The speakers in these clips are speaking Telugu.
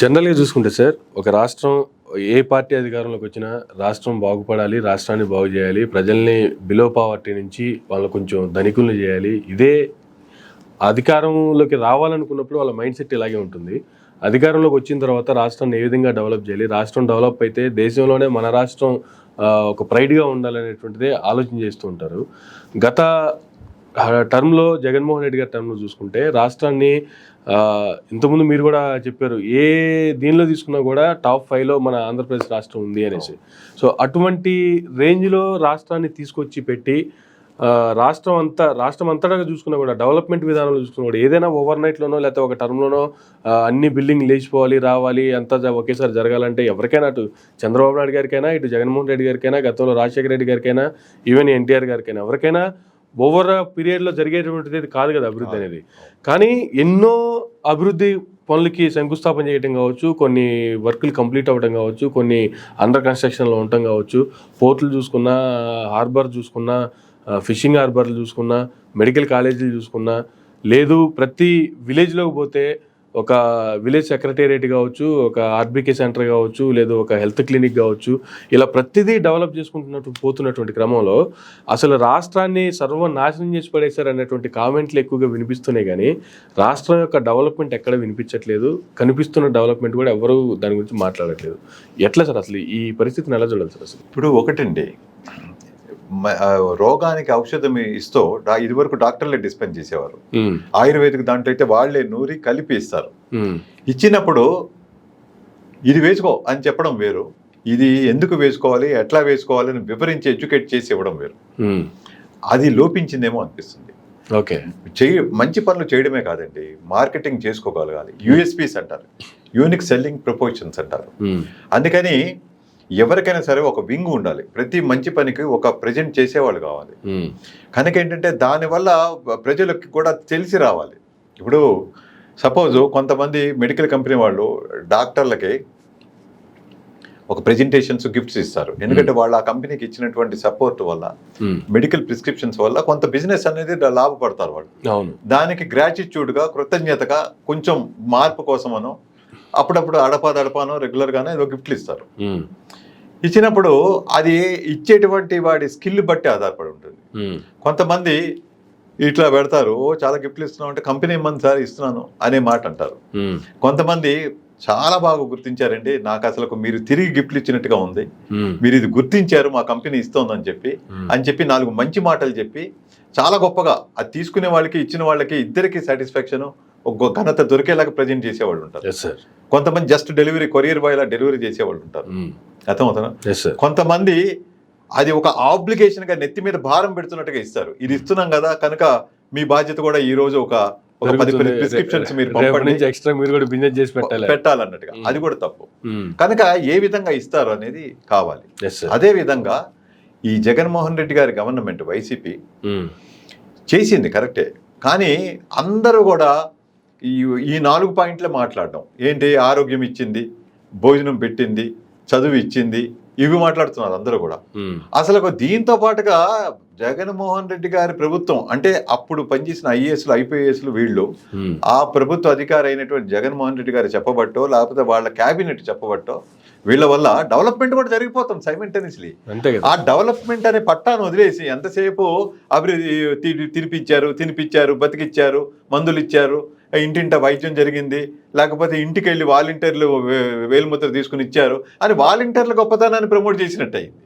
జనరల్గా చూసుకుంటే సార్, ఒక రాష్ట్రం ఏ పార్టీ అధికారంలోకి వచ్చినా రాష్ట్రం బాగుపడాలి, రాష్ట్రాన్ని బాగు చేయాలి, ప్రజల్ని బిలో పావర్టీ నుంచి వాళ్ళు కొంచెం ధనికుల్ని చేయాలి. ఇదే అధికారంలోకి రావాలనుకున్నప్పుడు వాళ్ళ మైండ్ సెట్ ఇలాగే ఉంటుంది. అధికారంలోకి వచ్చిన తర్వాత రాష్ట్రాన్ని ఏ విధంగా డెవలప్ చేయాలి, రాష్ట్రం డెవలప్ అయితే దేశంలోనే మన రాష్ట్రం ఒక ప్రైడ్గా ఉండాలనేటువంటిదే ఆలోచన చేస్తూ ఉంటారు. గత టర్మ్లో జగన్మోహన్ రెడ్డి గారి టర్మ్లో చూసుకుంటే రాష్ట్రాన్ని ఇంతకుముందు మీరు కూడా చెప్పారు, ఏ దీనిలో తీసుకున్నా కూడా టాప్ 5లో మన ఆంధ్రప్రదేశ్ రాష్ట్రం ఉంది అనేసి. సో అటువంటి రేంజ్లో రాష్ట్రాన్ని తీసుకొచ్చి పెట్టి రాష్ట్రం అంతటా చూసుకున్నా కూడా డెవలప్మెంట్ విధానంలో చూసుకున్నా కూడా ఏదైనా ఓవర్ నైట్లోనో లేకపోతే ఒక టర్మ్లోనో అన్ని బిల్డింగ్ లేచిపోవాలి, రావాలి, అంతా ఒకేసారి జరగాలంటే ఎవరికైనా, అటు చంద్రబాబు నాయుడు గారికైనా, ఇటు జగన్మోహన్ రెడ్డి గారికైనా, గతంలో రాజశేఖర రెడ్డి గారికైనా, ఈవెన్ ఎన్టీఆర్ గారికైనా, ఎవరికైనా ఓవర్ పీరియడ్లో జరిగేటువంటిది కాదు కదా అభివృద్ధి అనేది. కానీ ఎన్నో అభివృద్ధి పనులకి శంకుస్థాపన చేయడం కావచ్చు, కొన్ని వర్కులు కంప్లీట్ అవ్వడం కావచ్చు, కొన్ని అండర్ కన్స్ట్రక్షన్లో ఉండటం కావచ్చు, పోర్టులు చూసుకున్నా, హార్బర్ చూసుకున్నా, ఫిషింగ్ హార్బర్లు చూసుకున్నా, మెడికల్ కాలేజీలు చూసుకున్నా, లేదు ప్రతి విలేజ్లోకి పోతే ఒక విలేజ్ సెక్రటేరియట్ కావచ్చు, ఒక ఆర్బీకే సెంటర్ కావచ్చు, లేదు ఒక హెల్త్ క్లినిక్ కావచ్చు, ఇలా ప్రతిదీ డెవలప్ పోతున్నటువంటి క్రమంలో అసలు రాష్ట్రాన్ని సర్వనాశనం చేసి పడేశారు అనేటువంటి కామెంట్లు ఎక్కువగా వినిపిస్తున్నాయి. కానీ రాష్ట్రం యొక్క డెవలప్మెంట్ ఎక్కడ వినిపించట్లేదు, కనిపిస్తున్న డెవలప్మెంట్ కూడా ఎవరు దాని గురించి మాట్లాడట్లేదు. ఎట్లా సార్ అసలు ఈ పరిస్థితిని ఎలా చూడాలి సార్? అసలు ఇప్పుడు ఒకటండి, రోగానికి ఔషధం ఇస్తూ ఇదివరకు డాక్టర్లే డిస్పెన్స్ చేసేవారు. ఆయుర్వేదిక్ దాంట్లో అయితే వాళ్లే నూరి కలిపి ఇస్తారు. ఇచ్చినప్పుడు ఇది వేసుకో అని చెప్పడం వేరు, ఇది ఎందుకు వేసుకోవాలి, ఎట్లా వేసుకోవాలి అని వివరించి ఎడ్యుకేట్ చేసి ఇవ్వడం వేరు. అది లోపించిందేమో అనిపిస్తుంది. ఓకే, మంచి పనులు చేయడమే కాదండి, మార్కెటింగ్ చేసుకోగలగాలి. యూఎస్పీస్ అంటారు, యూనిక్ సెల్లింగ్ ప్రపోజిషన్స్ అంటారు. అందుకని ఎవరికైనా సరే ఒక వింగ్ ఉండాలి, ప్రతి మంచి పనికి ఒక ప్రజెంట్ చేసేవాళ్ళు కావాలి. కనుక ఏంటంటే దానివల్ల ప్రజలకు కూడా తెలిసి రావాలి. ఇప్పుడు సపోజ్ కొంతమంది మెడికల్ కంపెనీ వాళ్ళు డాక్టర్లకి ఒక ప్రెజెంటేషన్స్ గిఫ్ట్స్ ఇస్తారు, ఎందుకంటే వాళ్ళు ఆ కంపెనీకి ఇచ్చినటువంటి సపోర్ట్ వల్ల, మెడికల్ ప్రిస్క్రిప్షన్స్ వల్ల కొంత బిజినెస్ అనేది లాభపడతారు వాళ్ళు. దానికి గ్రాటిట్యూడ్గా, కృతజ్ఞతగా, కొంచెం మార్పు కోసమనో అప్పుడప్పుడు అడపానో రెగ్యులర్గానే ఏదో గిఫ్ట్లు ఇస్తారు. ఇచ్చినప్పుడు అది ఇచ్చేటువంటి వాడి స్కిల్ బట్టి ఆధారపడి ఉంటుంది. కొంతమంది ఇట్లా పెడతారు, చాలా గిఫ్ట్లు ఇస్తున్నాం అంటే కంపెనీ మంది సార్ ఇస్తున్నాను అనే మాట అంటారు. కొంతమంది చాలా బాగా గుర్తించారండి, నాకు అసలు మీరు తిరిగి గిఫ్ట్లు ఇచ్చినట్టుగా ఉంది, మీరు ఇది గుర్తించారు, మా కంపెనీ ఇస్తోందని చెప్పి 4 మంచి మాటలు చెప్పి చాలా గొప్పగా అది తీసుకునే వాళ్ళకి, ఇచ్చిన వాళ్ళకి ఇద్దరికి సాటిస్ఫాక్షన్, ఒక ఘనత దొరికేలాగా ప్రజెంట్ చేసేవాళ్ళు ఉంటారు. కొంతమంది జస్ట్ డెలివరీ, కొరియర్ బాయ్ లా డెలివరీ చేసేవాళ్ళు ఉంటారు. అర్థమవుతున్నా? కొంతమంది అది ఒక ఆబ్లిగేషన్ గా నెత్తి మీద భారం పెడుతున్నట్టుగా ఇస్తారు, ఇది ఇస్తున్నాం కదా కనుక మీ బాధ్యత కూడా ఈ రోజు ఒక 10 ప్రిస్క్రిప్షన్స్ మీరు పెట్టాలన్నట్టుగా. అది కూడా తప్పు. కనుక ఏ విధంగా ఇస్తారు అనేది కావాలి. అదే విధంగా ఈ జగన్మోహన్ రెడ్డి గారి గవర్నమెంట్ వైసీపీ చేసింది కరెక్టే, కానీ అందరూ కూడా ఈ 4 పాయింట్లే మాట్లాడడం ఏంటి, ఆరోగ్యం ఇచ్చింది, భోజనం పెట్టింది, చదువు ఇచ్చింది, ఇవి మాట్లాడుతున్నారు అందరూ కూడా. అసలు దీంతో పాటుగా జగన్మోహన్ రెడ్డి గారి ప్రభుత్వం అంటే అప్పుడు పనిచేసిన ఐఏఎస్లు, ఐపీఎస్లు వీళ్ళు ఆ ప్రభుత్వ అధికారి అయినటువంటి జగన్మోహన్ రెడ్డి గారు చెప్పబట్టో, లేకపోతే వాళ్ళ క్యాబినెట్ చెప్పబట్టో వీళ్ళ వల్ల డెవలప్మెంట్ కూడా జరిగిపోతాం సైమల్టేనియస్లీ. ఆ డెవలప్మెంట్ అనే పట్టాను వదిలేసి ఎంతసేపు అభివృద్ధి తినిపించారు, బతికిచ్చారు, మందులు ఇచ్చారు, ఇంటింట వైద్యం జరిగింది, లేకపోతే ఇంటికి వెళ్ళి వాలంటీర్లు వేలుముద్ర తీసుకుని ఇచ్చారు అని వాలంటీర్ల గొప్పతనాన్ని ప్రమోట్ చేసినట్టు అయింది.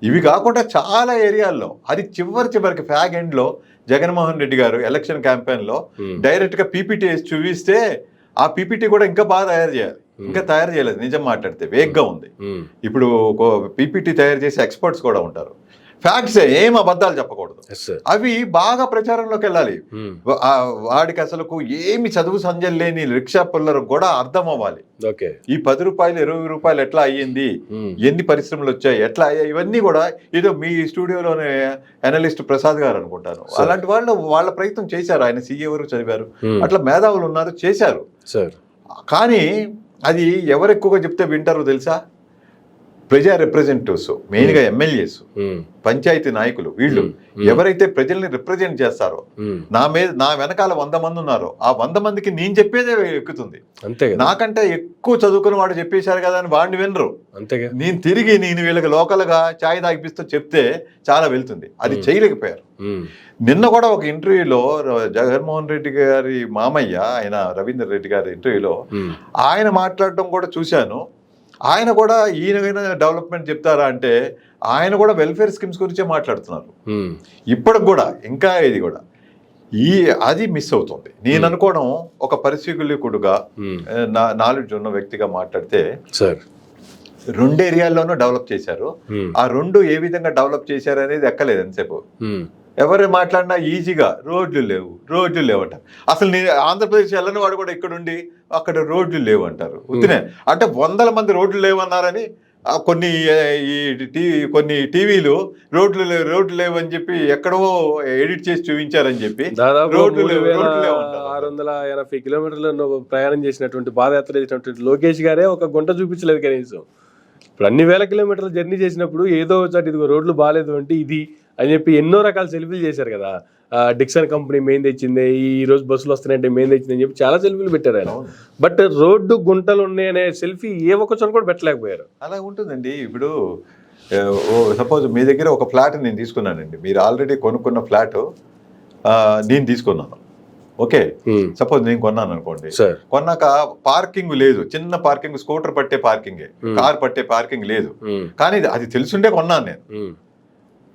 ఇవి కాకుండా చాలా ఏరియాల్లో అది చివరికి ఫ్యాగ్ ఎండ్ లో జగన్మోహన్ రెడ్డి గారు ఎలక్షన్ క్యాంపెయిన్ లో డైరెక్ట్ గా పీపీటీ వేసి చూపిస్తే ఆ పీపీటీ కూడా ఇంకా బాగా తయారు చేయాలి, ఇంకా తయారు చేయలేదు. నిజం మాట్లాడితే వేగ్గా ఉంది. ఇప్పుడు పీపీటీ తయారు చేసే ఎక్స్పర్ట్స్ కూడా ఉంటారు. ఫ్యాక్ట్స్, ఏం అబద్ధాలు చెప్పకూడదు, అవి బాగా ప్రచారంలోకి వెళ్ళాలి. వాడికి అసలు ఏమి చదువు సంజలు లేని రిక్షా పుల్లలకు కూడా అర్థం అవ్వాలి. ఈ 10 రూపాయలు 20 రూపాయలు ఎట్లా అయ్యింది, ఎన్ని పరిశ్రమలు వచ్చాయి, ఎట్లా అయ్యాయి, ఇవన్నీ కూడా ఏదో మీ స్టూడియోలోనే అనలిస్ట్ ప్రసాద్ గారు అనుకుంటాను, అలాంటి వాళ్ళ ప్రయత్నం చేశారు. ఆయన సీఏ వరకు చదివారు, అట్లా మేధావులు ఉన్నారు, చేశారు. కానీ అది ఎవరు ఎక్కువగా చెప్తే వింటారో తెలుసా? ప్రజా రిప్రజెంటేటివ్స్, మెయిన్గా ఎమ్మెల్యేస్, పంచాయతీ నాయకులు, వీళ్ళు ఎవరైతే ప్రజల్ని రిప్రజెంట్ చేస్తారో, నా వెనకాల 100 మంది ఉన్నారో ఆ 100 మందికి నేను చెప్పేదే ఎక్కుతుంది. అంతే, నాకంటే ఎక్కువ చదువుకుని వాడు చెప్పేశారు కదా అని వాడిని వినరు. అంతేగా, నేను వీళ్ళకి లోకల్గా ఛాయ్ తాగిపిస్తూ చెప్తే చాలా వెళ్తుంది. అది చేయలేకపోయారు. నిన్న కూడా ఒక ఇంటర్వ్యూలో జగన్మోహన్ రెడ్డి గారి మామయ్య ఆయన రవీంద్ర రెడ్డి గారి ఇంటర్వ్యూలో ఆయన మాట్లాడడం కూడా చూశాను. ఆయన కూడా ఈయన డెవలప్మెంట్ చెప్తారా అంటే ఆయన కూడా వెల్ఫేర్ స్కీమ్స్ గురించే మాట్లాడుతున్నారు. ఇప్పటికి కూడా ఇంకా ఇది కూడా అది మిస్ అవుతుంది. నేను అనుకోవడం ఒక పరిశీలకుడుగా, నాలెడ్జ్ ఉన్న వ్యక్తిగా మాట్లాడితే సార్ 2 ఏరియాల్లోనూ డెవలప్ చేశారు. ఆ 2 ఏ విధంగా డెవలప్ చేశారు అనేది ఎక్కలేదు ఎంతసేపు. ఎవరు మాట్లాడినా ఈజీగా రోడ్లు లేవు అంటారు. అసలు నేను ఆంధ్రప్రదేశ్ వెళ్ళని వాడు కూడా ఇక్కడుండి అక్కడ రోడ్లు లేవు అంటారు. ఉత్తినే అంటే 100 మంది రోడ్లు లేవు అన్నారని కొన్ని టీవీలు రోడ్లు లేవు అని చెప్పి ఎక్కడో ఎడిట్ చేసి చూపించారని చెప్పి దాదాపు 680 కిలోమీటర్లు ప్రయాణం చేసినటువంటి పాదయాత్ర చేసినటువంటి లోకేష్ గారే ఒక గుంట చూపించలేదు కనీసం. ఇప్పుడు అన్ని వేల కిలోమీటర్లు జర్నీ చేసినప్పుడు ఏదో ఒకటి ఇదిగో రోడ్లు బాగాలేదు అంటే ఇది అని చెప్పి ఎన్నో రకాల సెల్ఫీలు చేశారు కదా. డిక్సన్ కంపెనీ మెయిన్ తెచ్చింది, ఈ రోజు బస్సులు వస్తున్నాయంటే మెయిన్ తెచ్చింది అని చెప్పి చాలా సెల్ఫీలు పెట్టారు ఆయన. బట్ రోడ్డు గుంటలు ఉన్నాయనే సెల్ఫీ ఏ ఒక్క చోట కూడా పెట్టలేకపోయారు. అలా ఉంటుందండి. ఇప్పుడు సపోజ్ మీ దగ్గర ఒక ఫ్లాట్ నేను తీసుకున్నానండి, మీరు ఆల్రెడీ కొనుక్కున్న ఫ్లాట్ నేను తీసుకున్నాను. ఓకే, సపోజ్ నేను కొన్నాను అనుకోండి. కొన్నాక పార్కింగ్ లేదు, చిన్న పార్కింగ్, స్కూటర్ పట్టే పార్కింగే, కార్ పట్టే పార్కింగ్ లేదు. కానీ అది తెలుసుండే కొన్నాను నేను.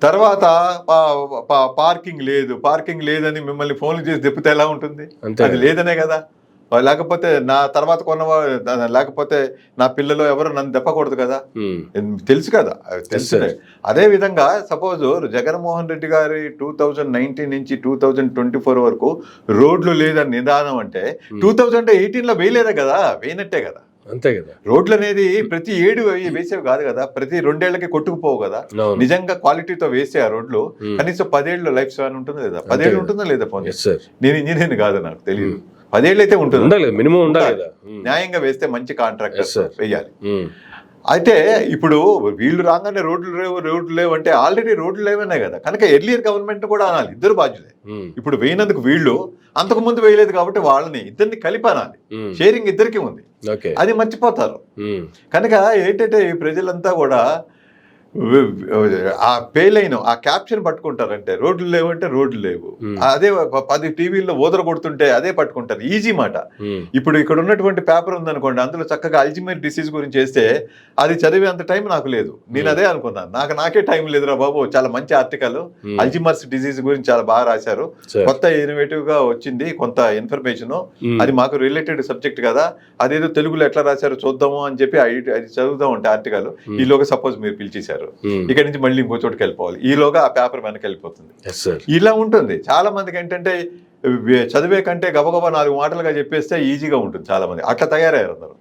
తర్వాత పార్కింగ్ లేదని మిమ్మల్ని ఫోన్లు చేసి తిప్పితే ఎలా ఉంటుంది? అది లేదనే కదా. లేకపోతే నా తర్వాత లేకపోతే నా పిల్లలు ఎవరు నన్ను దెప్పకూడదు కదా, తెలుసు కదా, తెలుసు. అదే విధంగా సపోజ్ జగన్మోహన్ రెడ్డి గారి 2019 నుంచి 2024 వరకు రోడ్లు లేదని నిదానం అంటే 2018లో వేయలేదా కదా, వేయనట్టే కదా. అంతే కదా. రోడ్లు అనేది ప్రతి 7 వేసేవి కాదు కదా, ప్రతి 2 ఏళ్లకి కొట్టుకుపోవు కదా. నిజంగా క్వాలిటీతో వేస్తే ఆ రోడ్లు కనీసం 10 ఏళ్ళు లైఫ్ స్పాన్ ఉంటుంది లేదా, 10 ఏళ్ళు ఉంటుందా లేదా? పోనీ నేను ఇంజనీర్ కాదు, నాకు తెలియదు. 10 ఏళ్ళు అయితే ఉంటుంది, మినిమం ఉండాలి. న్యాయంగా వేస్తే మంచి కాంట్రాక్టర్స్ వేయాలి. అయితే ఇప్పుడు వీళ్ళు రాగానే రోడ్లు లేవు అంటే ఆల్రెడీ రోడ్లు లేవనే కదా. కనుక ఎర్లియర్ గవర్నమెంట్ కూడా అనాలి, ఇద్దరు బాధ్యులే. ఇప్పుడు వేయినందుకు వీళ్ళు అంతకు ముందు వేయలేదు కాబట్టి వాళ్ళని ఇద్దరిని కలిపి అనాలి. షేరింగ్ ఇద్దరికి ఉంది, అది మర్చిపోతారు. కనుక ఏంటంటే ఈ ప్రజలంతా కూడా ఆ పేలైన ఆ క్యాప్షన్ పట్టుకుంటారంటే రోడ్లు లేవు అంటే రోడ్లు లేవు, అదే 10 టీవీల్లో ఊదర కొడుతుంటే అదే పట్టుకుంటారు. ఈజీ మాట. ఇప్పుడు ఇక్కడ ఉన్నటువంటి పేపర్ ఉందనుకోండి, అందులో చక్కగా అల్జిమేర్ డిసీజ్ గురించి వేస్తే అది చదివేంత టైం నాకు లేదు. నేను అదే అనుకున్నాను, నాకే టైం లేదురా బాబు. చాలా మంచి ఆర్టికల్, అల్జిమర్స్ డిసీజ్ గురించి చాలా బాగా రాశారు, కొత్త ఇన్నోవేటివ్ గా వచ్చింది, కొంత ఇన్ఫర్మేషన్, అది మాకు రిలేటెడ్ సబ్జెక్ట్ కదా, అదేదో తెలుగులో ఎట్లా రాశారో చూద్దాము అని చెప్పి అది చదువుదాం అంటే ఆర్టికల్. ఈలోగా సపోజ్ మీరు పిలిచేశారు, ఇక్కడ నుంచి మళ్ళీ ఇంకో చోటుకి వెళ్ళిపోవాలి, ఈలోగా ఆ పేపర్ వెనక్కి వెళ్ళిపోతుంది. ఇలా ఉంటుంది. చాలా మందికి ఏంటంటే చదివే కంటే గబగబా 4 మాటలుగా చెప్పేస్తే ఈజీగా ఉంటుంది. చాలా మంది అట్లా తయారయ్యారు అందరూ.